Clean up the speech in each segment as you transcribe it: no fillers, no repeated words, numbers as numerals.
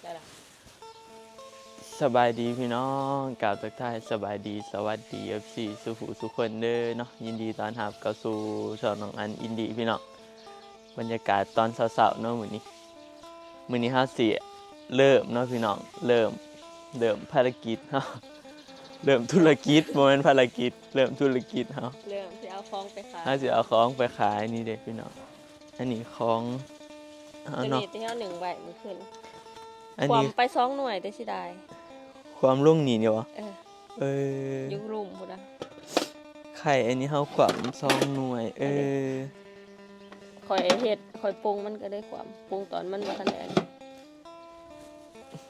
ได้ละสบายดีพี่น้องกล่าวทักทายสบายดีสวัสดีFCสุขุสุขคนเด้อเนาะยินดีต้อนรับเข้าสู่ช่องน้องอันอินดี้พี่น้องบรรยากาศตอนเช้าๆเนาะมื้อนี้เฮาสิเริ่มเนาะพี่น้องเริ่มภารกิจเฮาเริ่มธุรกิจบ่แม่นภารกิจเริ่มธุรกิจเฮา เริ่มที่เอาฟองไปขาย เฮาสิเอาของไปขายนี่เด้พี่น้องอันนี้ของเฮา ตัว เนาะ นี้ที่เอาหนึ่งใบมันขึ้น อัน ความ นี้ ไป2 หน่วยได้สิได้ ความลงนี่เนี่ยวะ เออ เออ ยุรุมพุ่นนะ ไข่อันนี้เฮาขวาม2หน่วยคอยเฮ็ดคอยปรุงมันก็ได้ความปรุงตอนมันบ่ทันได้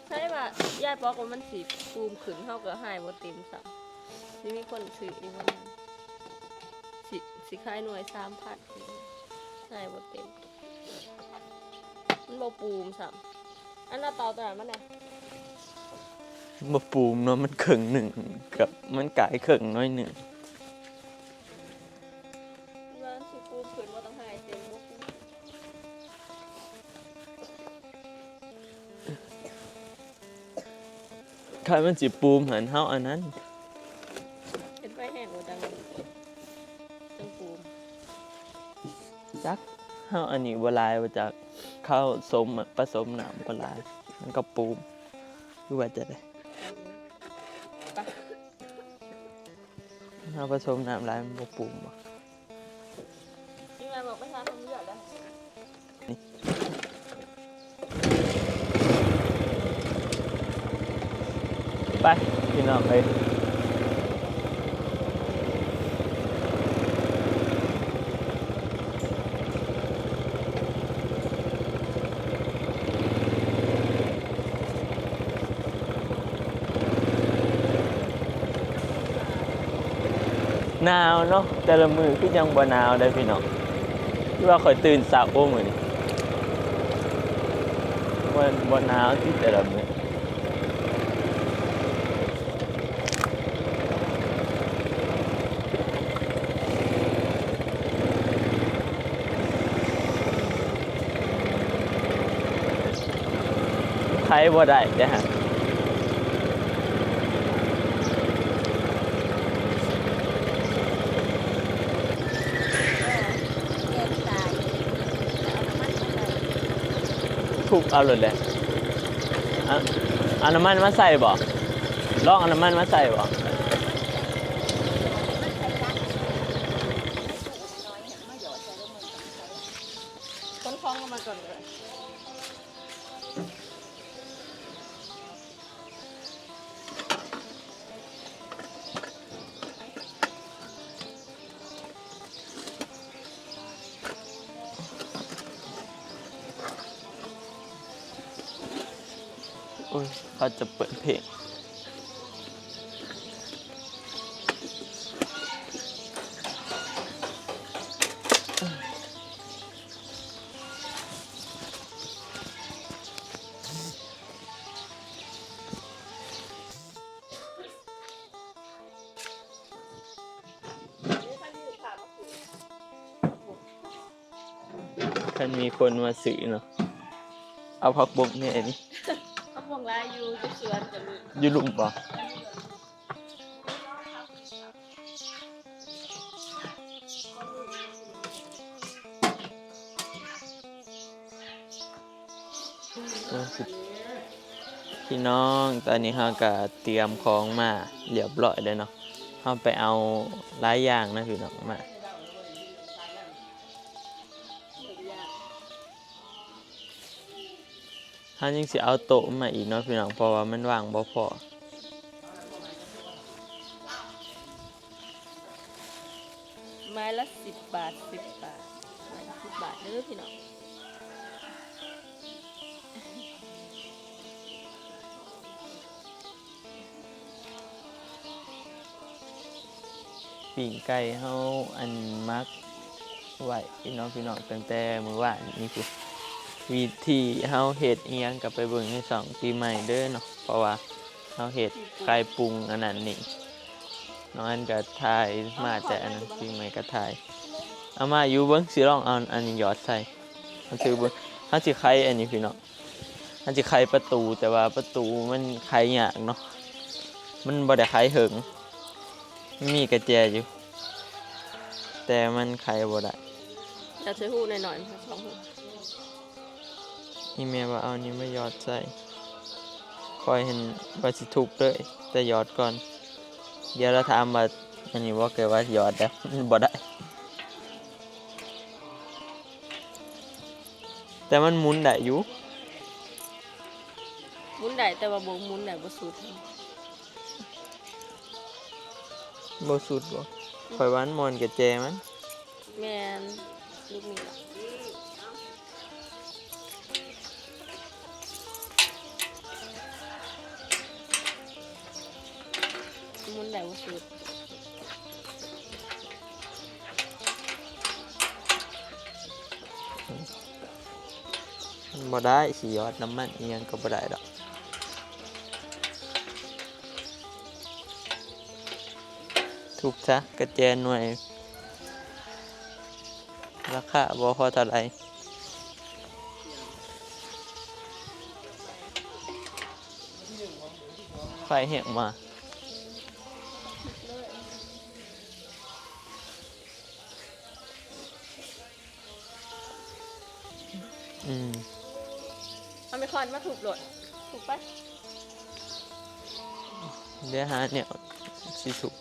ใช่ป่ะยายบอกว่ามันสิปูมขึ้นเฮาก็หายบ่เต็มซ้ํสิมีคนซื้ออีกว่านั้นสิขายหน่วย 3,000หายบ่เต็มมันบ่ปูมซ้ํอันน่ะเตาตัวนั้นมันน่ะ บ่ปูมเนาะมันครึ่งหนึ่งกับมันกายครึ่งน้อยหนึ่ง มันสิปูมขึ้นบ่ต้องหายเต็มบ่ปูม ถ้ามันสิปูมหันเฮาอันนั้น เฮ็ดไว้แห้งบ่จังปูม จักเฮาอันนี้บ่หลายว่าจากข้าวสมผสมน้ำบ่หลายมันก็ปูมคือว่าจะได้ ไป เฮาผสมน้ำหลายมันบ่ปูมบ่ นี่มาบอกประชาชนเยอะแล้ว ไปพี่น้องเอ้ยหนาวเนาะแต่ละมื้อคือยังบ่หนาวได้พี่น้องคือว่าข่อยตื่นเช้ามื้อนี้บ่หนาวที่แต่ละมื้อใครบ่ได้เด้อฮะทุบเอาเลยแหละเอาน้ำมันมาใส่บ่ลองเอาน้ำมันมาใส่บ่ คนคล้องกันมาก่อนเลย โอ้ยเขาจะเปิดเพลงคันมีคนมาซื้อเนาะเอาผักบกเนี่ยนี่ เขาพวงลายอยู่ที่สวนจะมี อยู่ลุมบ่พี่น้องตอนนี้เราก็เตรียมของมาเรียบร้อยเลยเนาะเราไปเอาหลายอย่างนะพี่น้องมาเรายังสิเอาโต๊ะมาอีกเนาะพี่น้องเพราะว่ามันว่างบ่พอ ไม้ละ10 บาท10 บาทไม้ละ10 บาทเด้อพี่น้อง ปิ้งไก่เฮาอันมักไว้พี่น้องตั้งแต่มื้อวานนี่คือวิธีเฮาเฮ็ดอีหยังก็ไปเบิ่งในช่องปีใหม่เด้อเนาะเพราะว่าเฮาเฮ็ดไก่ปรุงอันนั้นนี่น้องอันก็ถ่ายมาแต่อันนั้นปีใหม่ก็ถ่ายเอามาอยู่เบิ่งสิลองเอาอันนี้หยอดใส่เฮาสิเบิ่งเฮาสิไข่อันนี้พี่น้อง มันจะไขประตูแต่ว่าประตูมันไขยากเนาะมันบ่ได้ไขเหิงมันมีกระแจอยู่แต่มันไขบ่ได้ จะใช้หูหน่อยๆค่ะ2 หู นี่แม่ว่าเอานี่ไม่หยอดใส่คอยเห็นว่าสิทุบเลยแต่หยอดก่อนเดี๋ยวเราถามว่าอันนี้ว่าเกิดว่าหยอดแล้วมันบ่ได้แต่มันหมุนได้อยู่ หมุนได้แต่ว่าบ่หมุนได้บ่สุด บ่สุดบ่คอยว่ามันมอนกับแจมัน แม่นลูกนี่ล่ะหมุนได้บ่สุด มันบ่ได้สิหยอดน้ำมันอีหยังก็บ่ได้ดอกทุบซะกระแจหน่วยราคาบ่พอเท่าไหร่ไฟแห้งมาเอาไม่คอนมาถูกโหลดถูกไป เดี๋ยวหาเนี่ยสิถูก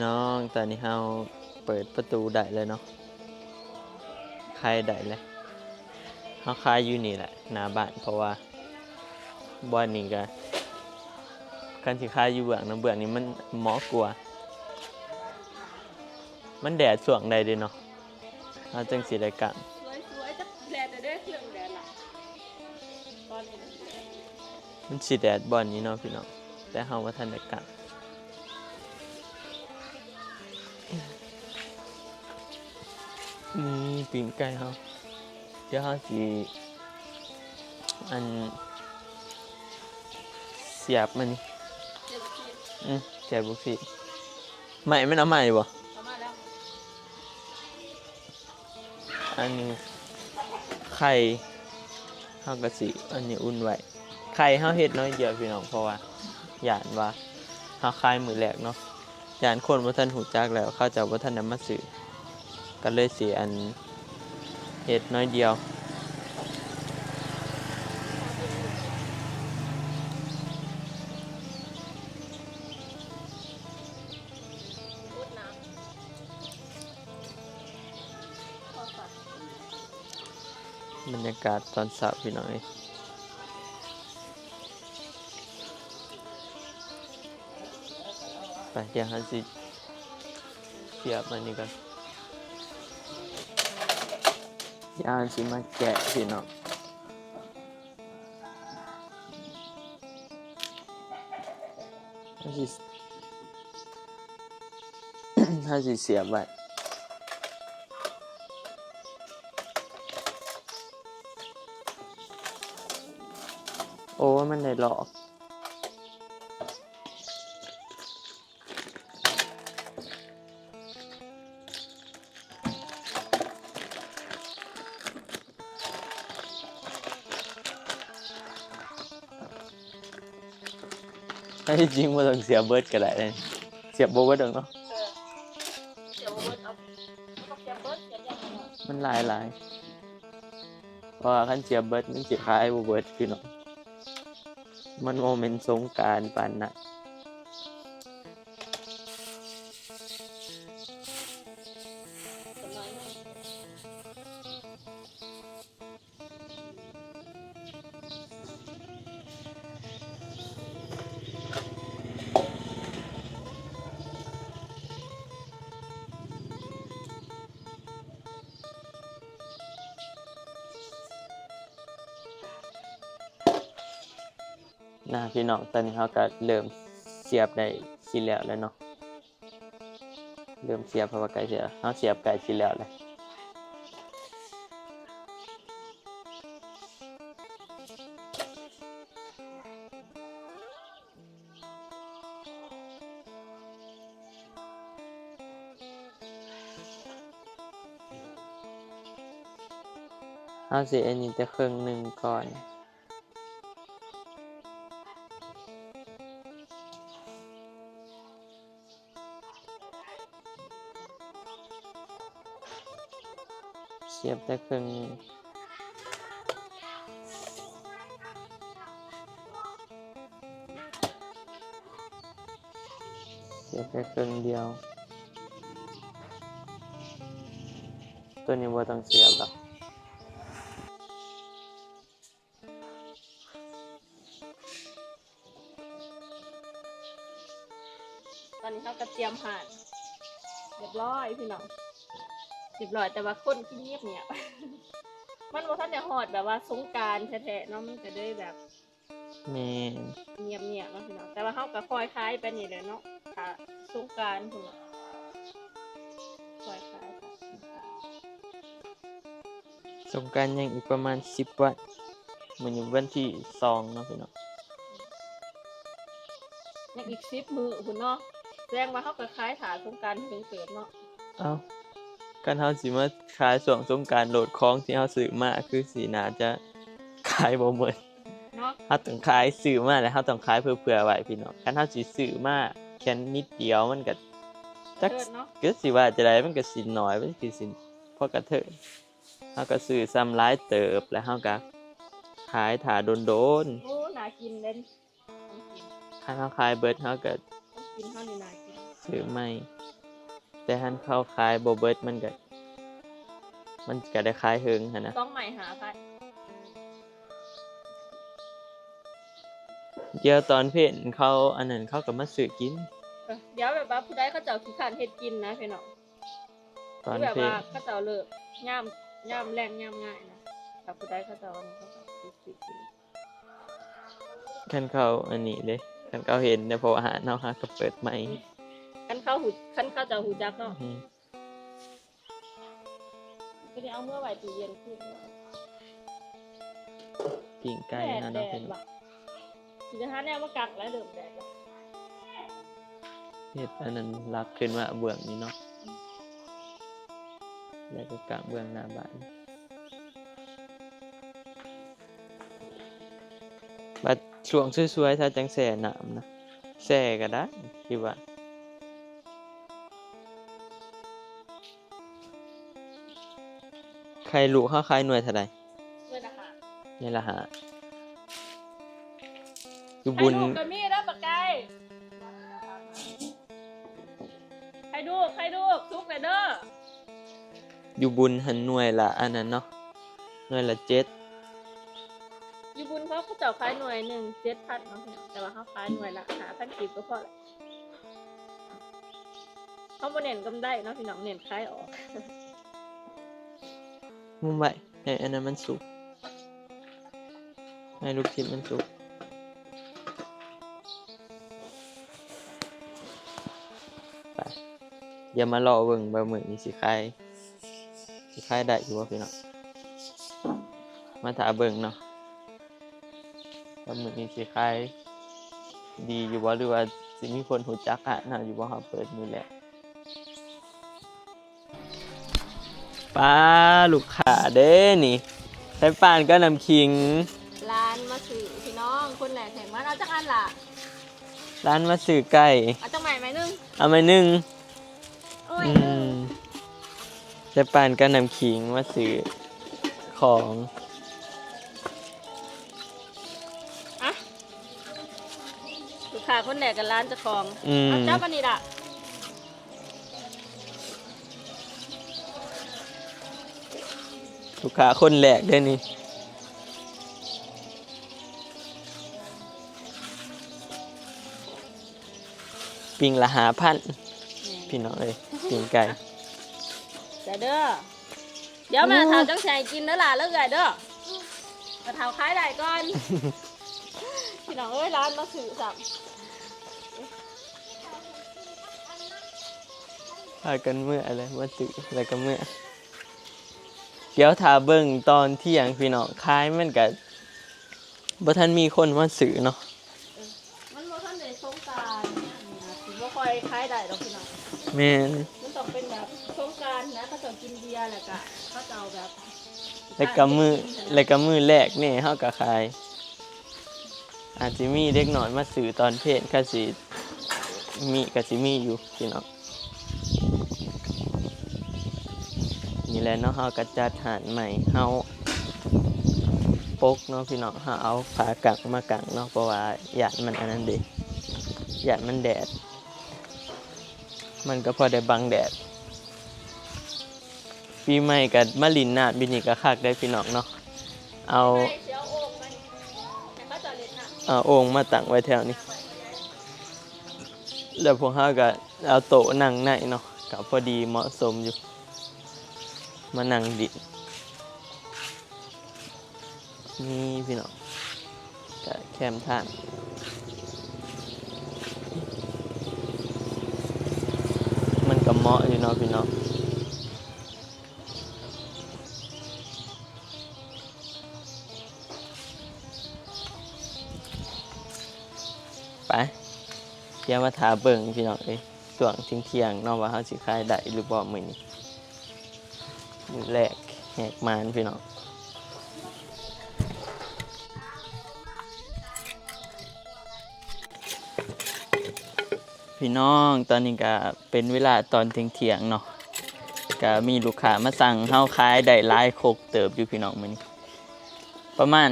น้องตอนนี้เราเปิดประตูได้เลยเนาะคายได้เลยเราคายอยู่นี่แหละหน้าบ้านเพราะว่าบ้านนี้ก็การสิคายอยู่เบื้องน้ำเบื้องนี้มันหมอกลัวมันแดดส่วงใดเด้เนาะเราจังสิได้กัน สวยๆจะแดดได้เครื่องแดดล่ะตอนนี้นะ มันสิแดดบ่อนนี้เนาะพี่น้องแต่เฮาว่าทันได้กันนี่ปิ้งไก่เฮาเดี๋ยวเฮาสิอันเสียบมันนี่ เจ็บที่ เสียบบุกสิใหม่มันเอาใหม่บ่ เอามาแล้ว อันนี้ไข่เฮาก็สิอันนี้อุ่นไว้ไข่เฮาเฮ็ดน้อยเดียวพี่น้องเพราะว่าย่านว่าเฮาคายมื้อแรกเนาะย่านคนบ่ทันหูจักแล้วเขาเจ้าบ่ทันนำมาซื้อก็เลยสิอันเฮ็ดน้อยเดียวพูดน้ำพอสัตว์ บรรยากาศตอนเช้าพี่น้องเอ้ยไปเดี๋ยวเฮาสิเสียบมันนี่ก่อนเดี๋ยวเฮาสิมาแกะพี่น้องเฮาสิ เฮาสิเสียบไว้โอ้มันได้หลอกถ้าที่จริงบ่ต้องเสียบเบิดก็ได้เลยเสียบบ่เบิดดอกเนาะ เดี๋ยวเบิร์ดเอาเขาเก็บเบิร์ดเก็บยังไง มันหลายเพราะว่าคันเสียบเบิดมันสิขายบ่เบิดพี่น้องมันบ่แม่นสงกรานต์ปานนั้น คนน้อยมาก นะพี่น้องตอนนี้เราก็เริ่มเสียบได้สิแล้วแล้วเนาะเริ่มเสียบเพราะว่าไก่เสียเราเสียบไก่สิแล้วเลย เอาสิอันนี้จะครึ่งหนึ่งก่อนเสียบแต่ครึ่งหนึ่งเสียบแต่ครึ่งเดียวตัวนี้บ่ต้องเสียบหรอก ตอนนี้เขาก็เตรียมผ่านเรียบร้อยพี่น้องเรียบร้อยแต่ว่าคนที่เงียบเนี่ย มันว่าท่านจะหอดแบบว่าสงกรารแท้ๆเนาะมันก็ได้แบบ แม่น เงียบๆเนาะพี่น้องแต่ว่าเขาก็คอยคล้ายไปนี่เลยเนาะถ้าสงกรารพุ่นน่ะคอยคล้ายค่ะ สงกรานต์ยังอีกประมาณ10 วันมื้อนี้วันที่2เนาะพี่น้อง ยังอีก10 มื้อพุ่นเนาะแสดงว่าเขาก็คล้ายถาสงกรารถึงเกิดเนาะ เอ้าการเฮาสิมาขายช่วงสงกรานต์โหลดของที่เฮาซื้อมาคือสิน่าจะขายบ่หมด เนาะ เฮาต้องขายซื้อมาแล้วเฮาต้องขายเผื่อๆไว้พี่น้องคันเฮาสิซื้อมาแค่นิดเดียวมันก็จัก เกิดเนาะ ก็สิว่าจะได้มันก็สิน้อยมันคือสิพอกระเทินเฮาก็ซื้อซ้ำหลายเติบแล้วเฮาก็ขายถ้าโดน โอ้น่ากินเล่นต้องกิน ๆคันเฮาขายเบิดเฮาก็ ต้องกินเท่านี้น่ากิน ซื้อใหม่แต่คันเขาขายบ่เบิดมันก็ได้ขายเฮิงหันนะ ต้องใหม่หาพัด เดี๋ยวตอนเพลเขาอันนั้นเขาก็มาซื้อกิน เดี๋ยวแบบว่าผู้ใดเขาเจ้าขี้ขานเฮ็ดกินนะพี่น้อง ตอน แบบ เพล ว่าเขาเจ้าเลิกย่ามแรงย่ามง่ายนะถ้าผู้ใดเขาเจ้าอันนี้เขาก็สิกิน คันเขาอันนี้เลยคันเขาเห็นแต่เพราะว่าอาหารเฮาหาก็เปิดใหม่ คันเขาเจ้าหูจักเนาะ อืม ก็ได้เอาเมื่อไหร่ตู้เย็นขึ้น ปิ้งไก่ แดด เฮา แด เนาะ ด พี่น้อง ว่ะสิจะหาแนวมากักแล้วเดิมแดดว่ะ เฮ็ดอันนั้นรับขึ้นว่าเบื้องนี้เนาะแล้วก็กางเบื้องหน้าบ้านบัดช่วงสวยๆถ้าจังแช่น้ำนะแช่ก็ได้คิดว่าใครรู้เขาขายหน่วยเท่าใด ด้วยนะคะ นี่ล่ะฮะอยู่ ให้ บุญ ดูกก็มีแล้วปากไก่ให้ดูซุกเลยเด้อ อยู่บุญหันหน่วยละอันนั้นเนาะหน่วยละ7อยู่บุญเขาเจ้าขายหน่วยหนึ่ง7,000เนาะพี่น้องแต่ว่าเขาขายหน่วยละ5,000กีบก็พอละเขาบ่เน้นกำไรเนาะพี่น้องเน้นขายออก มุมไว้ให้อันนั้นมันสุกให้ลูกชิ้นมันสุกไปอย่ามารอเบิ่งบะหมี่นี่สิขายได้อยู่ว่าพี่น้องมาถาเบิ่งเนาะบะหมี่นี่สิขายดีอยู่บ่หรือว่าสิมีคนรู้จักอะน่าอยู่บ่เฮาเปิดมื้อแรกป้าลูกค้าเด้นี่ใช้ป่านก็น้ำขิง ร้านมาสื่อพี่น้องคนแหลกแห่งมันเอาจักอันล่ะ ร้านมาสื่อไก่ เอาจักใหม่ไหมนึง เอามานึ่ง โอ้ย ใช้ป่านก็น้ำขิงมาสื่อของ อะลูกค้าคนแหลกกันร้านเจ้าของ อืม เอาจับอันนี้ล่ะ ลูกค้าคนแรกเด้อนี่ปิงละ5,000พี่น้องเอ้ยปิงไก่ เด้อเดี๋ยวมาเท้าจังแชร์กินเด้อล่ะแล้วไงเด้อมาเท้าขายได้ก่อน พี่น้องเอ้ยร้านมาสื่อสับ พากันเมื่ออะไรมาสื่ออะไรก็เมื่อเดี๋ยวถ้าเบิ่งตอนเที่ยงพี่น้องคล้ายมันก็บ่ทันมีคนมาสื่อเนาะ มันบ่ทันได้สงกรานต์ถือว่าคอยขายได้ดอกพี่น้อง แม่น มันต้องเป็นแบบสงกรานต์นะเขาจะกินเบียร์แหละกะเขาจะเอาแบบ แล้วก็มือแรกนี่เฮาก็ขายอาจสิมีเด็กน้อยมาซื้อตอนเพลก็สิมีอยู่พี่น้องนี่แหละเนาะเฮาก็จัดหารใหม่เฮาปกเนาะพี่น้องเฮาเอาผ้ากังมากังเนาะเพราะว่าหยาดมันอันนั้นเด้หยาดมันแดดมันก็พอได้บังแดดปีใหม่ก็มาลินน้ำปีนี้ก็คักได้พี่น้องเนาะเอาโอ่งมาตั้งไว้แถวนี้แล้วพวกเขาก็เอาโต๊ะนั่งในเนาะก็พอดีเหมาะสมอยู่มานั่งดินนี่พี่น้องก็แคมท่านมันก็เหมาะอยู่เนาะพี่น้องไปเดี๋ยวมาถาเบิ่งพี่น้องช่วงเที่ยงเนาะว่าเขาสิขายได้หรือบ่มื้อนี้มื้อแรกแหกมานพี่น้องพี่น้องตอนนี้ก็เป็นเวลาตอนเที่ยงเนาะก็มีลูกค้ามาสั่งเฮาขายได้หลายโคกเติบอยู่พี่น้องมื้อนี้ประมาณ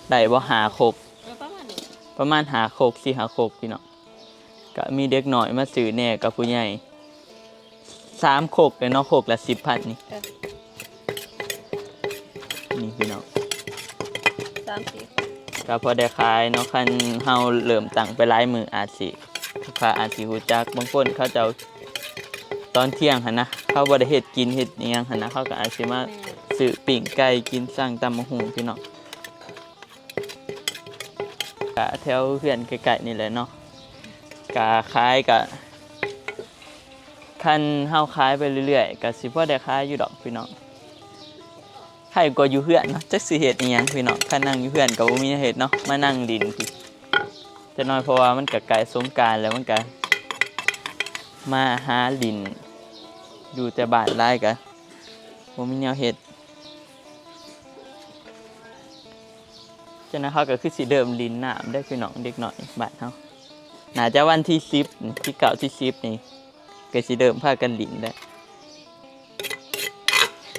ได้บ่5โคกประมาณ5โคก4 5โคกพี่น้องก็มีเด็กน้อยมาซื้อแน่กับผู้ใหญ่3โคกเลยเนาะโคกละ 10,000 นี่นี่พี่น้อง3-4ก็พอได้ขายเนาะคันเฮาเริ่มตั้งไปหลายมื้ออาจสิลูกค้าอาจสิฮู้จักบางคนเขาเจ้าตอนเที่ยงหั่นนะเขาบ่ได้เฮ็ดกินเฮ็ดอิหยังหั่นนะเขาก็อาจสิมาซื้อปิ้งไก่กินสั่งตำบักหุ่งพี่น้องก็แถวเพื่อนใกล้ๆนี่แหละเนาะก็ขายก็คันเฮาขายไปเรื่อยๆก็สิพอได้ขายอยู่ดอกพี่น้องใครก็อยู่เพื่อนเนาะจักสิเฮ็ดอีหยังพี่น้องคันนั่งอยู่เพื่อนก็บ่มีเฮ็ดเนาะมานั่งดินพี่แต่น้อยเพราะว่ามันก็ใกล้สงกรานต์แล้วมันก็มาหาดินอยู่แต่บ้านหลายก็บ่มีแนวเฮ็ดฉะนั้นเขาก็คือสิเดิมลินน้ำได้พี่น้องเด็กหน่อยบ้านเขาน่าจะวันที่10ที่9ที่10นี่ก็สิเดิมพากันลินได้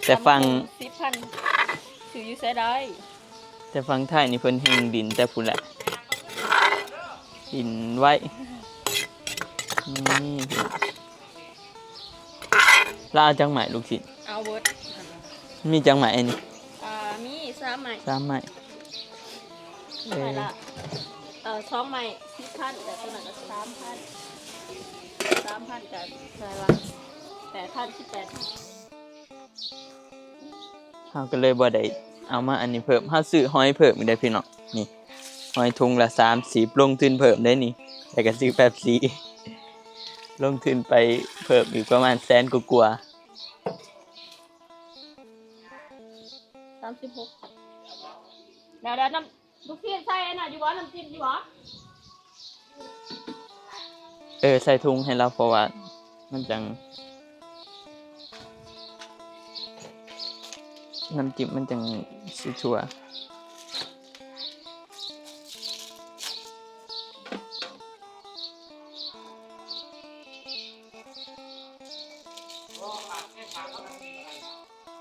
แต่ฟัง 10,000ซื้ออยู่ไสได้แต่ฟังไทยนี่เพิ่นแห่งดินแต่พุ่นแหละดินไว้นี่ลาวจังไหมลูกศิษย์เอาเบิดมีจังไหมอันนี้มี3ไหม3ไหมไหมละ2ไหม 10,000แต่ตัวนั้นก็3,000กับใช่ว่า8,000 เฮาก็เลยบ่ได้เอามาอันนี้เพิ่มเฮาซื้อหอยเพิ่มอีกได้พี่น้องนี่หอยถุงละ30ลงทุนเพิ่มได้นี่แต่ก็ซื้อแป๊บซี่ลงทุนไปเพิ่มอีกประมาณแสนกว่า36แล้วน้ำลูกเทียนใส่อันน่ะอยู่บ่น้ำจิ้มอยู่บ่ใส่ถุงให้เราเพราะว่ามันจังน้ำจิ้มมันจังชัว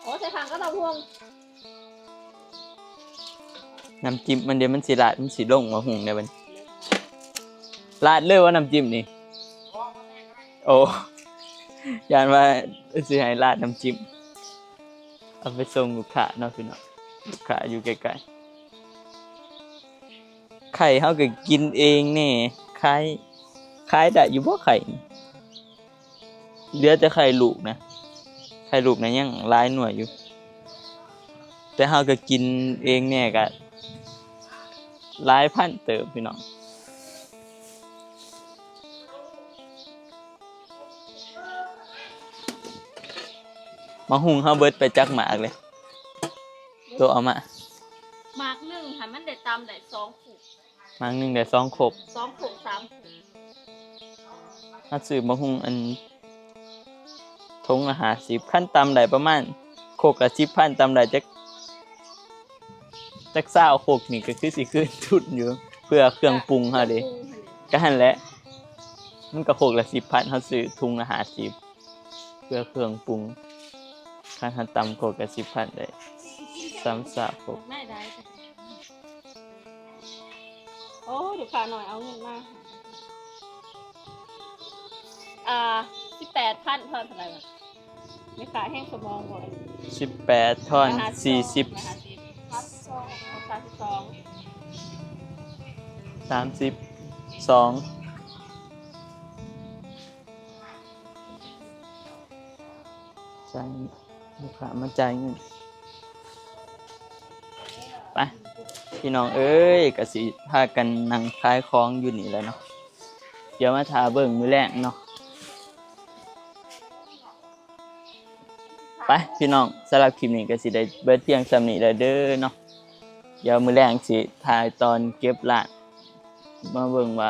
โอ้ใส่ถังก็เต้าหู้น้ำจิ้มมันเดี๋ยวมันสิราดมันสิลงมาหุงได้บัดราดเลยว่าน้ำจิ้มนี่โอ้ยานว่าสิให้ราดน้ำจิ้มเอาไปส่งลูกค้าเนาะพี่น้องลูกค้าอยู่ใกล้ๆไข่เฮาก็กินเองแน่ขายได้อยู่บ่ไข่เหลือแต่ไข่ลูกนะไข่ลูกนะยังหลายหน่วยอยู่แต่เฮาก็กินเองแน่ก็หลายพันเติบพี่น้องมาหุงเฮาเบิดไปจักหมากเลยตัวเอามาหมากนึงหันมันได้ตำได้2ขุกหมากนึงได้2ขบ2ขุก3ขุกถ้าซื้อมาหุงอันทงละ50คันตำได้ประมาณโค กละ10,000ตำได้จัก20โคกนี่ก็คือสิคืนทุนอยู่เพื่อเครื่องปรุงเฮาเด้ก็หั่นแหละมันก็โคกละ10,000เฮาซื้อถุงละ50เพื่อเครื่องปรุงคันเฮาตำโคกละ10,000ได้3-3โคก ไม่ได้โอ้เดี๋ยวขาหน่อยเอาเงินมา18,000เท่าไหร่วะไม่ขายแห้งสมองบ่อย18ท่อน40 32จ่ายลูกค้ามาจ่ายเงินไปพี่น้องเอ้ยก็สิพากันนั่งขายของอยู่นี่แหล้วเนาะเดี๋ยวมาทาเบิ่งมื้อแรกเนาะไปพี่น้องสำหรับคลิปนี้ก็สิได้เบิดเพียงส่ำนี้แล้วเด้อเนาะเดี๋ยวมื้อแรกสิถ่ายตอนเก็บร้านมาเบิ่งว่า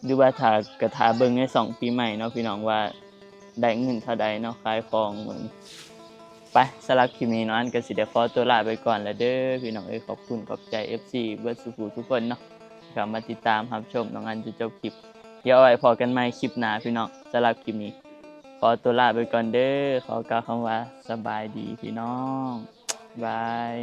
หรือว่าถ้ากระทาเบิ่งใน2ปีใหม่เนาะพี่น้องว่าได้เงินเท่าใดเนาะขายของเหมือนไปสำหรับคลิปนี้เนาะอันก็สิได้ขอตัวลาไปก่อนแล้วเด้อพี่น้องเอ้ยขอบคุณขอบใจ FC เบิดสุขุทุกคนเนาะที่มาติดตามรับชมน้องอันจนจบคลิปเดี๋ยวเอาไว้พอกันใหม่คลิปหน้าพี่น้องสำหรับคลิปนี้ขอตัวลาไปก่อนเด้อขอกล่าวคำว่าสบายดีพี่น้องบาย